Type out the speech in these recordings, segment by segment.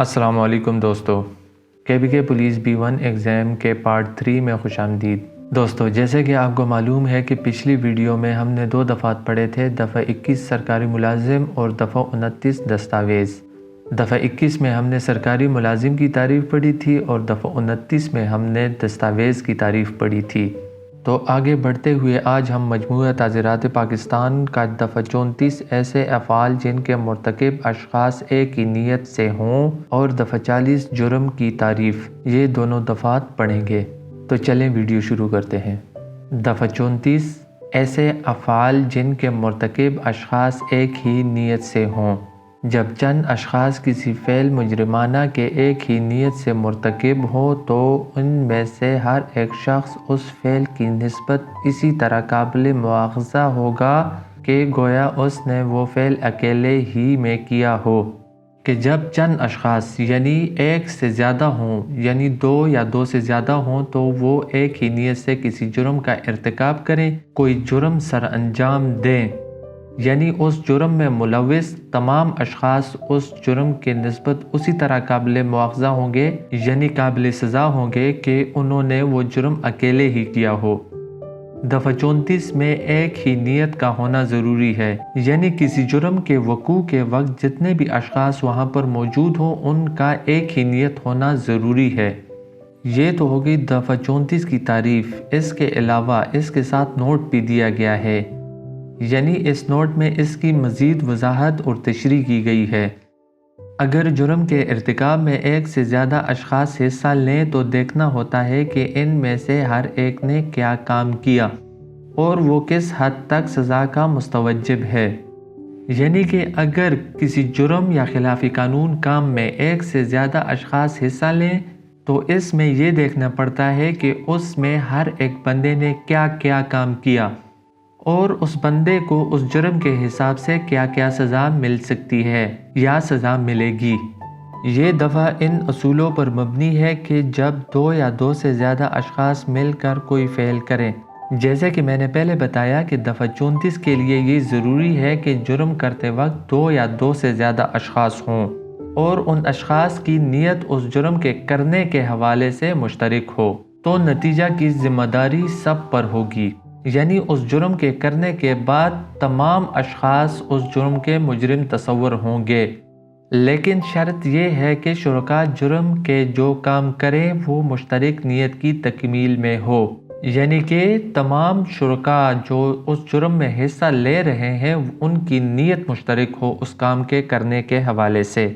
السلام علیکم دوستو، کے پولیس B1 ایگزام کے پارٹ 3 میں خوش آمدید۔ دوستو، جیسے کہ آپ کو معلوم ہے کہ پچھلی ویڈیو میں ہم نے 2 دفعات پڑھے تھے، دفعہ 21 سرکاری ملازم اور دفعہ 29 دستاویز۔ دفعہ 21 میں ہم نے سرکاری ملازم کی تعریف پڑھی تھی اور دفعہ 29 میں ہم نے دستاویز کی تعریف پڑھی تھی۔ تو آگے بڑھتے ہوئے آج ہم مجموعہ تعزیرات پاکستان کا دفعہ 34 ایسے افعال جن کے مرتکب اشخاص ایک ہی نیت سے ہوں اور دفعہ 40 جرم کی تعریف، یہ دونوں دفعات پڑھیں گے۔ تو چلیں ویڈیو شروع کرتے ہیں۔ دفعہ 34 ایسے افعال جن کے مرتکب اشخاص ایک ہی نیت سے ہوں۔ جب چند اشخاص کسی فعل مجرمانہ کے ایک ہی نیت سے مرتکب ہو تو ان میں سے ہر ایک شخص اس فعل کی نسبت اسی طرح قابل مواخذہ ہوگا کہ گویا اس نے وہ فعل اکیلے ہی میں کیا ہو۔ کہ جب چند اشخاص یعنی ایک سے زیادہ ہوں، یعنی 2 یا 2 سے زیادہ ہوں، تو وہ ایک ہی نیت سے کسی جرم کا ارتکاب کریں، کوئی جرم سر انجام دیں، یعنی اس جرم میں ملوث تمام اشخاص اس جرم کے نسبت اسی طرح قابل مواخذہ ہوں گے، یعنی قابل سزا ہوں گے کہ انہوں نے وہ جرم اکیلے ہی کیا ہو۔ دفعہ 34 میں ایک ہی نیت کا ہونا ضروری ہے، یعنی کسی جرم کے وقوع کے وقت جتنے بھی اشخاص وہاں پر موجود ہوں ان کا ایک ہی نیت ہونا ضروری ہے۔ یہ تو ہوگی دفعہ 34 کی تعریف۔ اس کے علاوہ اس کے ساتھ نوٹ بھی دیا گیا ہے، یعنی اس نوٹ میں اس کی مزید وضاحت اور تشریح کی گئی ہے۔ اگر جرم کے ارتکاب میں ایک سے زیادہ اشخاص حصہ لیں تو دیکھنا ہوتا ہے کہ ان میں سے ہر ایک نے کیا کام کیا اور وہ کس حد تک سزا کا مستوجب ہے۔ یعنی کہ اگر کسی جرم یا خلاف قانون کام میں ایک سے زیادہ اشخاص حصہ لیں تو اس میں یہ دیکھنا پڑتا ہے کہ اس میں ہر ایک بندے نے کیا کیا کام کیا اور اس بندے کو اس جرم کے حساب سے کیا کیا سزا مل سکتی ہے یا سزا ملے گی۔ یہ دفعہ ان اصولوں پر مبنی ہے کہ جب 2 یا 2 سے زیادہ اشخاص مل کر کوئی فعل کریں، جیسے کہ میں نے پہلے بتایا کہ دفعہ 34 کے لیے یہ ضروری ہے کہ جرم کرتے وقت 2 یا 2 سے زیادہ اشخاص ہوں اور ان اشخاص کی نیت اس جرم کے کرنے کے حوالے سے مشترک ہو، تو نتیجہ کی ذمہ داری سب پر ہوگی، یعنی اس جرم کے کرنے کے بعد تمام اشخاص اس جرم کے مجرم تصور ہوں گے، لیکن شرط یہ ہے کہ شرکاء جرم کے جو کام کریں وہ مشترک نیت کی تکمیل میں ہو، یعنی کہ تمام شرکاء جو اس جرم میں حصہ لے رہے ہیں ان کی نیت مشترک ہو اس کام کے کرنے کے حوالے سے۔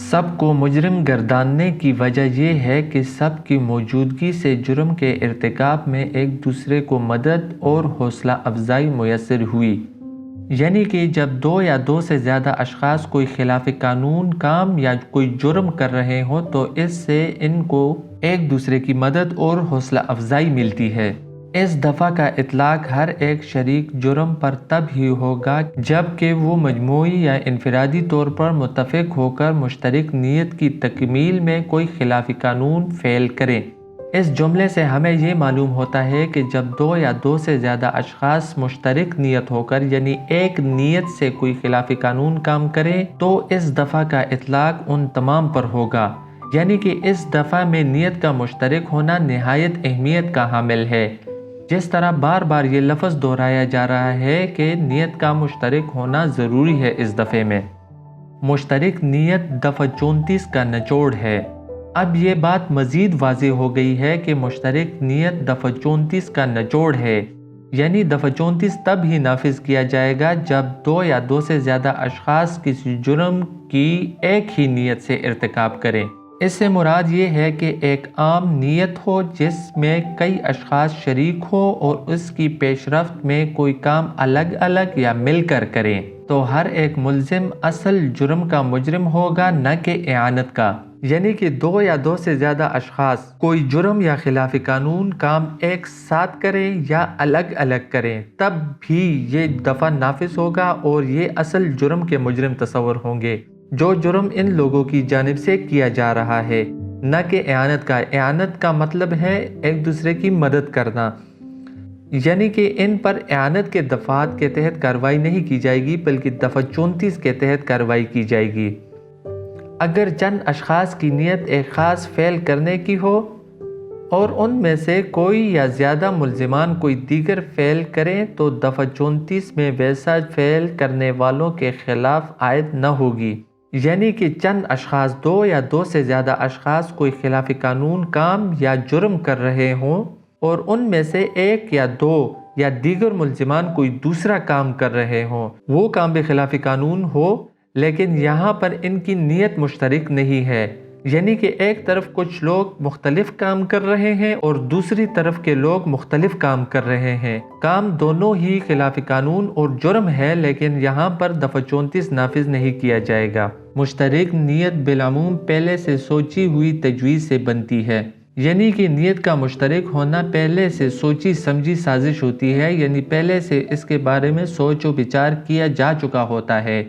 سب کو مجرم گرداننے کی وجہ یہ ہے کہ سب کی موجودگی سے جرم کے ارتکاب میں ایک دوسرے کو مدد اور حوصلہ افزائی میسر ہوئی، یعنی کہ جب 2 یا 2 سے زیادہ اشخاص کوئی خلاف قانون کام یا کوئی جرم کر رہے ہوں تو اس سے ان کو ایک دوسرے کی مدد اور حوصلہ افزائی ملتی ہے۔ اس دفعہ کا اطلاق ہر ایک شریک جرم پر تب ہی ہوگا جب کہ وہ مجموعی یا انفرادی طور پر متفق ہو کر مشترک نیت کی تکمیل میں کوئی خلاف قانون فعل کریں۔ اس جملے سے ہمیں یہ معلوم ہوتا ہے کہ جب 2 یا 2 سے زیادہ اشخاص مشترک نیت ہو کر یعنی ایک نیت سے کوئی خلاف قانون کام کریں تو اس دفعہ کا اطلاق ان تمام پر ہوگا، یعنی کہ اس دفعہ میں نیت کا مشترک ہونا نہایت اہمیت کا حامل ہے۔ جس طرح بار بار یہ لفظ دہرایا جا رہا ہے کہ نیت کا مشترک ہونا ضروری ہے، اس دفعے میں مشترک نیت دفعہ 34 کا نچوڑ ہے۔ اب یہ بات مزید واضح ہو گئی ہے کہ مشترک نیت دفعہ 34 کا نچوڑ ہے، یعنی دفعہ 34 تب ہی نافذ کیا جائے گا جب 2 یا 2 سے زیادہ اشخاص کسی جرم کی ایک ہی نیت سے ارتکاب کریں۔ اس سے مراد یہ ہے کہ ایک عام نیت ہو جس میں کئی اشخاص شریک ہو اور اس کی پیش رفت میں کوئی کام الگ الگ یا مل کر کریں، تو ہر ایک ملزم اصل جرم کا مجرم ہوگا نہ کہ اعانت کا، یعنی کہ 2 یا 2 سے زیادہ اشخاص کوئی جرم یا خلاف قانون کام ایک ساتھ کریں یا الگ الگ کریں تب بھی یہ دفعہ نافذ ہوگا اور یہ اصل جرم کے مجرم تصور ہوں گے جو جرم ان لوگوں کی جانب سے کیا جا رہا ہے، نہ کہ اعانت کا۔ اعانت کا مطلب ہے ایک دوسرے کی مدد کرنا، یعنی کہ ان پر اعانت کے دفعات کے تحت کارروائی نہیں کی جائے گی بلکہ دفعہ 34 کے تحت کارروائی کی جائے گی۔ اگر چند اشخاص کی نیت ایک خاص فعل کرنے کی ہو اور ان میں سے کوئی یا زیادہ ملزمان کوئی دیگر فعل کریں تو دفعہ 34 میں ویسا فعل کرنے والوں کے خلاف عائد نہ ہوگی۔ یعنی کہ چند اشخاص، دو یا دو سے زیادہ اشخاص کوئی خلاف قانون کام یا جرم کر رہے ہوں اور ان میں سے ایک یا دو یا دیگر ملزمان کوئی دوسرا کام کر رہے ہوں، وہ کام بھی خلاف قانون ہو، لیکن یہاں پر ان کی نیت مشترک نہیں ہے۔ یعنی کہ ایک طرف کچھ لوگ مختلف کام کر رہے ہیں اور دوسری طرف کے لوگ مختلف کام کر رہے ہیں، کام دونوں ہی خلاف قانون اور جرم ہے، لیکن یہاں پر دفعہ 34 نافذ نہیں کیا جائے گا۔ مشترک نیت بالعموم پہلے سے سوچی ہوئی تجویز سے بنتی ہے۔ یعنی کہ نیت کا مشترک ہونا پہلے سے سوچی سمجھی سازش ہوتی ہے، یعنی پہلے سے اس کے بارے میں سوچ و بچار کیا جا چکا ہوتا ہے،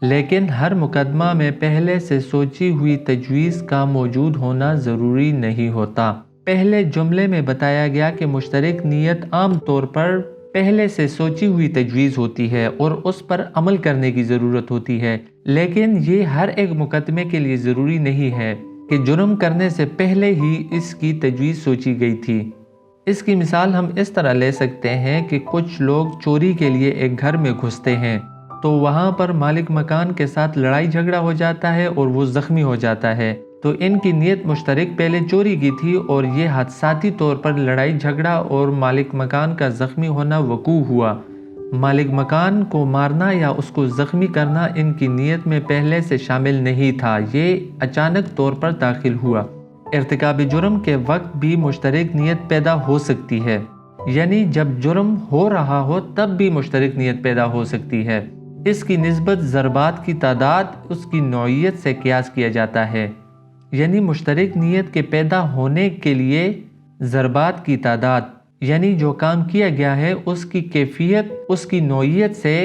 لیکن ہر مقدمہ میں پہلے سے سوچی ہوئی تجویز کا موجود ہونا ضروری نہیں ہوتا۔ پہلے جملے میں بتایا گیا کہ مشترک نیت عام طور پر پہلے سے سوچی ہوئی تجویز ہوتی ہے اور اس پر عمل کرنے کی ضرورت ہوتی ہے، لیکن یہ ہر ایک مقدمے کے لیے ضروری نہیں ہے کہ جرم کرنے سے پہلے ہی اس کی تجویز سوچی گئی تھی۔ اس کی مثال ہم اس طرح لے سکتے ہیں کہ کچھ لوگ چوری کے لیے ایک گھر میں گھستے ہیں تو وہاں پر مالک مکان کے ساتھ لڑائی جھگڑا ہو جاتا ہے اور وہ زخمی ہو جاتا ہے، تو ان کی نیت مشترک پہلے چوری کی تھی اور یہ حادثاتی طور پر لڑائی جھگڑا اور مالک مکان کا زخمی ہونا وقوع ہوا۔ مالک مکان کو مارنا یا اس کو زخمی کرنا ان کی نیت میں پہلے سے شامل نہیں تھا، یہ اچانک طور پر داخل ہوا۔ ارتکاب جرم کے وقت بھی مشترک نیت پیدا ہو سکتی ہے، یعنی جب جرم ہو رہا ہو تب بھی مشترک نیت پیدا ہو سکتی ہے۔ اس کی نسبت ضربات کی تعداد اس کی نوعیت سے قیاس کیا جاتا ہے، یعنی مشترک نیت کے پیدا ہونے کے لیے ضربات کی تعداد، یعنی جو کام کیا گیا ہے اس کی کیفیت اس کی نوعیت سے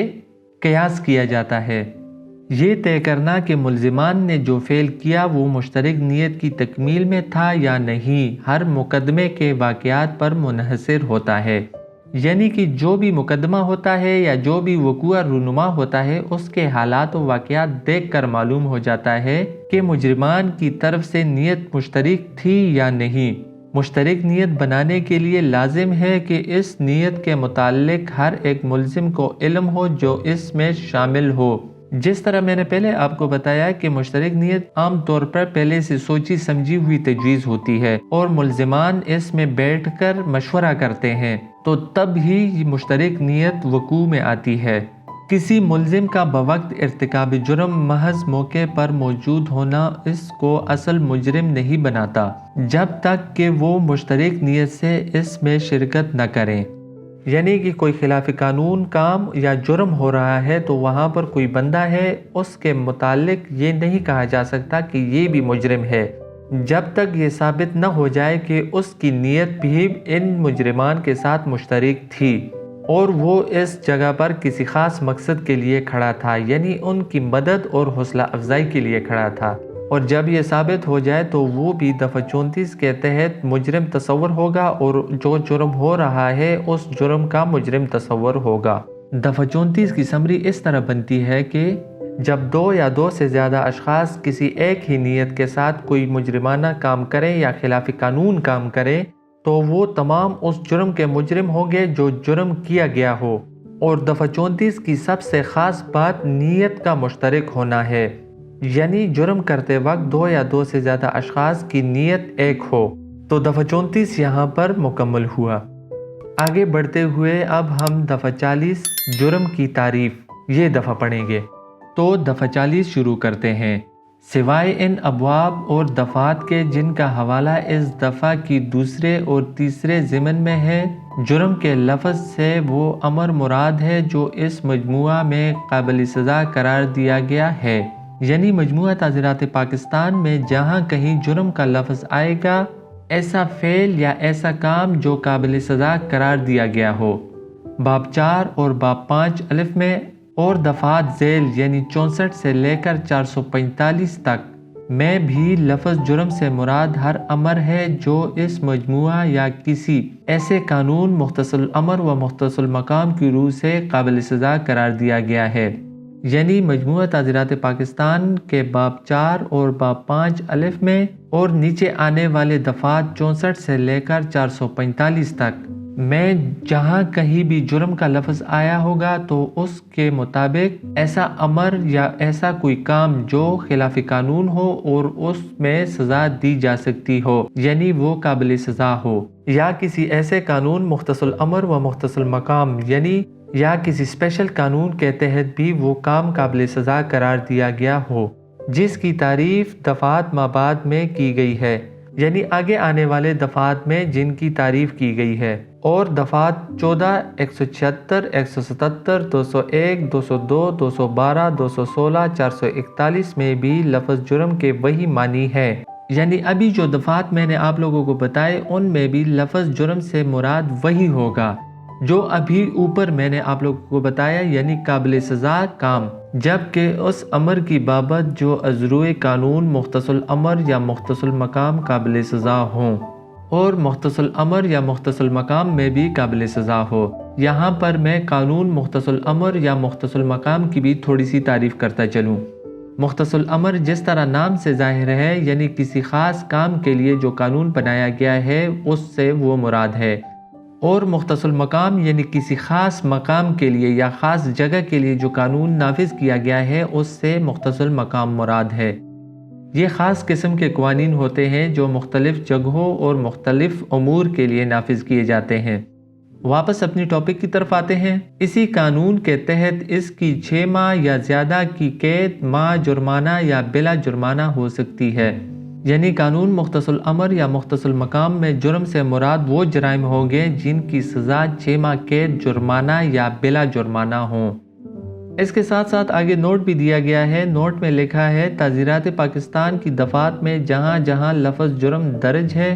قیاس کیا جاتا ہے۔ یہ طے کرنا کہ ملزمان نے جو فعل کیا وہ مشترک نیت کی تکمیل میں تھا یا نہیں، ہر مقدمے کے واقعات پر منحصر ہوتا ہے۔ یعنی کہ جو بھی مقدمہ ہوتا ہے یا جو بھی وقوع رونما ہوتا ہے اس کے حالات و واقعات دیکھ کر معلوم ہو جاتا ہے کہ مجرمان کی طرف سے نیت مشترک تھی یا نہیں۔ مشترک نیت بنانے کے لیے لازم ہے کہ اس نیت کے متعلق ہر ایک ملزم کو علم ہو جو اس میں شامل ہو۔ جس طرح میں نے پہلے آپ کو بتایا کہ مشترک نیت عام طور پر پہلے سے سوچی سمجھی ہوئی تجویز ہوتی ہے اور ملزمان اس میں بیٹھ کر مشورہ کرتے ہیں، تو تب ہی مشترک نیت وقوع میں آتی ہے۔ کسی ملزم کا بوقت ارتکاب جرم محض موقع پر موجود ہونا اس کو اصل مجرم نہیں بناتا جب تک کہ وہ مشترک نیت سے اس میں شرکت نہ کریں۔ یعنی کہ کوئی خلاف قانون کام یا جرم ہو رہا ہے تو وہاں پر کوئی بندہ ہے، اس کے متعلق یہ نہیں کہا جا سکتا کہ یہ بھی مجرم ہے جب تک یہ ثابت نہ ہو جائے کہ اس کی نیت بھی ان مجرمان کے ساتھ مشترک تھی اور وہ اس جگہ پر کسی خاص مقصد کے لیے کھڑا تھا، یعنی ان کی مدد اور حوصلہ افزائی کے لیے کھڑا تھا۔ اور جب یہ ثابت ہو جائے تو وہ بھی دفعہ 34 کے تحت مجرم تصور ہوگا اور جو جرم ہو رہا ہے اس جرم کا مجرم تصور ہوگا۔ دفعہ 34 کی سمری اس طرح بنتی ہے کہ جب دو یا دو سے زیادہ اشخاص کسی ایک ہی نیت کے ساتھ کوئی مجرمانہ کام کریں یا خلاف قانون کام کریں تو وہ تمام اس جرم کے مجرم ہوں گے جو جرم کیا گیا ہو۔ اور دفعہ 34 کی سب سے خاص بات نیت کا مشترک ہونا ہے، یعنی جرم کرتے وقت دو یا دو سے زیادہ اشخاص کی نیت ایک ہو۔ تو دفعہ 34 یہاں پر مکمل ہوا۔ آگے بڑھتے ہوئے اب ہم دفعہ 40 جرم کی تعریف یہ دفعہ پڑھیں گے۔ تو دفعہ 40 شروع کرتے ہیں۔ سوائے ان ابواب اور دفعات کے جن کا حوالہ اس دفعہ کی دوسرے اور تیسرے ضمن میں ہے، جرم کے لفظ سے وہ امر مراد ہے جو اس مجموعہ میں قابل سزا قرار دیا گیا ہے، یعنی مجموعہ تعزیرات پاکستان میں جہاں کہیں جرم کا لفظ آئے گا ایسا فعل یا ایسا کام جو قابل سزا قرار دیا گیا ہو۔ باب 4 اور باب 5 الف میں اور دفعات ذیل یعنی 64 سے لے کر 445 تک میں بھی لفظ جرم سے مراد ہر امر ہے جو اس مجموعہ یا کسی ایسے قانون مختص الامر و مختص المقام کی روح سے قابل سزا قرار دیا گیا ہے، یعنی مجموعہ تعزیرات پاکستان کے باب 4 اور باب 5 الف میں، اور نیچے آنے والے دفعات 64 سے لے کر 445 تک میں جہاں کہیں بھی جرم کا لفظ آیا ہوگا تو اس کے مطابق ایسا امر یا ایسا کوئی کام جو خلاف قانون ہو اور اس میں سزا دی جا سکتی ہو، یعنی وہ قابل سزا ہو، یا کسی ایسے قانون مختص الامر و مختص المقام یعنی یا کسی اسپیشل قانون کے تحت بھی وہ کام قابل سزا قرار دیا گیا ہو جس کی تعریف دفعات مابعد میں کی گئی ہے، یعنی آگے آنے والے دفعات میں جن کی تعریف کی گئی ہے، اور دفعات 14، 176، 177، 201، 202، 212، 216، 441 میں بھی لفظ جرم کے وہی معنی ہے۔ یعنی ابھی جو دفعات میں نے آپ لوگوں کو بتائے ان میں بھی لفظ جرم سے مراد وہی ہوگا جو ابھی اوپر میں نے آپ لوگوں کو بتایا، یعنی قابل سزا کام، جبکہ اس امر کی بابت جو ازروئے قانون مختص الامر یا مختص المقام قابل سزا ہوں، اور مختص الامر یا مختص المقام میں بھی قابل سزا ہو۔ یہاں پر میں قانون مختص الامر یا مختص المقام کی بھی تھوڑی سی تعریف کرتا چلوں۔ مختص الامر جس طرح نام سے ظاہر ہے، یعنی کسی خاص کام کے لیے جو قانون بنایا گیا ہے اس سے وہ مراد ہے، اور مختص المقام یعنی کسی خاص مقام کے لیے یا خاص جگہ کے لیے جو قانون نافذ کیا گیا ہے اس سے مختص المقام مراد ہے۔ یہ خاص قسم کے قوانین ہوتے ہیں جو مختلف جگہوں اور مختلف امور کے لیے نافذ کیے جاتے ہیں۔ واپس اپنی ٹاپک کی طرف آتے ہیں۔ اسی قانون کے تحت اس کی 6 ماہ یا زیادہ کی قید، ماہ جرمانہ یا بلا جرمانہ ہو سکتی ہے۔ یعنی قانون مختص الامر یا مختص المقام میں جرم سے مراد وہ جرائم ہوں گے جن کی سزا 6 ماہ قید، جرمانہ یا بلا جرمانہ ہوں۔ اس کے ساتھ ساتھ آگے نوٹ بھی دیا گیا ہے۔ نوٹ میں لکھا ہے تعزیرات پاکستان کی دفعات میں جہاں جہاں لفظ جرم درج ہے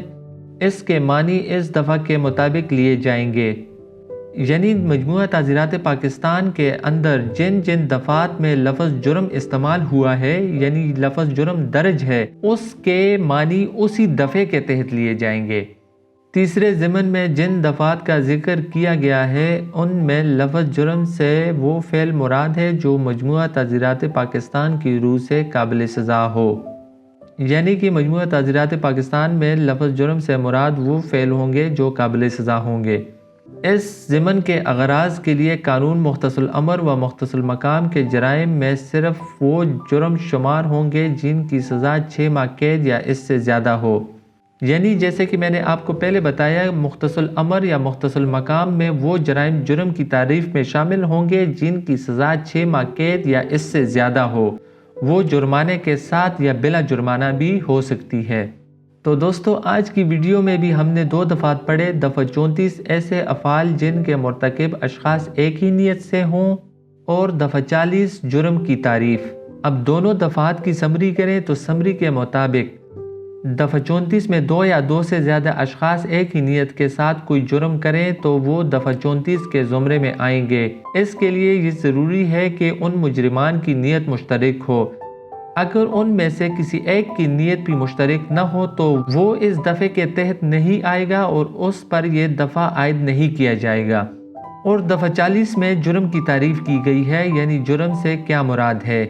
اس کے معنی اس دفعہ کے مطابق لیے جائیں گے، یعنی مجموعہ تعزیرات پاکستان کے اندر جن جن دفعات میں لفظ جرم استعمال ہوا ہے، یعنی لفظ جرم درج ہے، اس کے معنی اسی دفعے کے تحت لیے جائیں گے۔ تیسرے ضمن میں جن دفعات کا ذکر کیا گیا ہے ان میں لفظ جرم سے وہ فعل مراد ہے جو مجموعہ تعزیرات پاکستان کی روح سے قابل سزا ہو، یعنی کہ مجموعہ تعزیرات پاکستان میں لفظ جرم سے مراد وہ فعل ہوں گے جو قابل سزا ہوں گے۔ اس ضمن کے اغراض کے لیے قانون مختص الامر و مختص المقام کے جرائم میں صرف وہ جرم شمار ہوں گے جن کی سزا 6 ماہ قید یا اس سے زیادہ ہو، یعنی جیسے کہ میں نے آپ کو پہلے بتایا مختص الامر یا مختص المقام میں وہ جرائم جرم کی تعریف میں شامل ہوں گے جن کی سزا 6 ماہ قید یا اس سے زیادہ ہو، وہ جرمانے کے ساتھ یا بلا جرمانہ بھی ہو سکتی ہے۔ تو دوستو آج کی ویڈیو میں بھی ہم نے 2 دفعات پڑھے۔ دفعہ 34 ایسے افعال جن کے مرتکب اشخاص ایک ہی نیت سے ہوں، اور دفعہ 40 جرم کی تعریف۔ اب دونوں دفعات کی سمری کریں تو سمری کے مطابق دفعہ 34 میں 2 یا 2 سے زیادہ اشخاص ایک ہی نیت کے ساتھ کوئی جرم کریں تو وہ دفعہ 34 کے زمرے میں آئیں گے۔ اس کے لیے یہ ضروری ہے کہ ان مجرمان کی نیت مشترک ہو۔ اگر ان میں سے کسی ایک کی نیت بھی مشترک نہ ہو تو وہ اس دفعے کے تحت نہیں آئے گا اور اس پر یہ دفعہ عائد نہیں کیا جائے گا۔ اور دفعہ 40 میں جرم کی تعریف کی گئی ہے، یعنی جرم سے کیا مراد ہے۔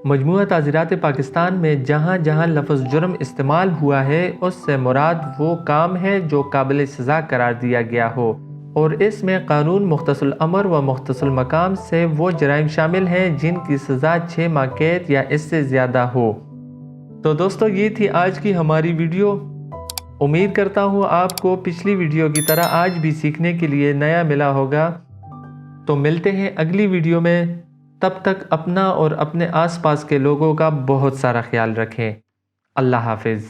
مجموعہ تعزیرات پاکستان میں جہاں جہاں لفظ جرم استعمال ہوا ہے اس سے مراد وہ کام ہے جو قابل سزا قرار دیا گیا ہو، اور اس میں قانون مختص الامر و مختص المقام سے وہ جرائم شامل ہیں جن کی سزا 6 ماہ قید یا اس سے زیادہ ہو۔ تو دوستو یہ تھی آج کی ہماری ویڈیو۔ امید کرتا ہوں آپ کو پچھلی ویڈیو کی طرح آج بھی سیکھنے کے لیے نیا ملا ہوگا۔ تو ملتے ہیں اگلی ویڈیو میں، تب تک اپنا اور اپنے آس پاس کے لوگوں کا بہت سارا خیال رکھیں۔ اللہ حافظ۔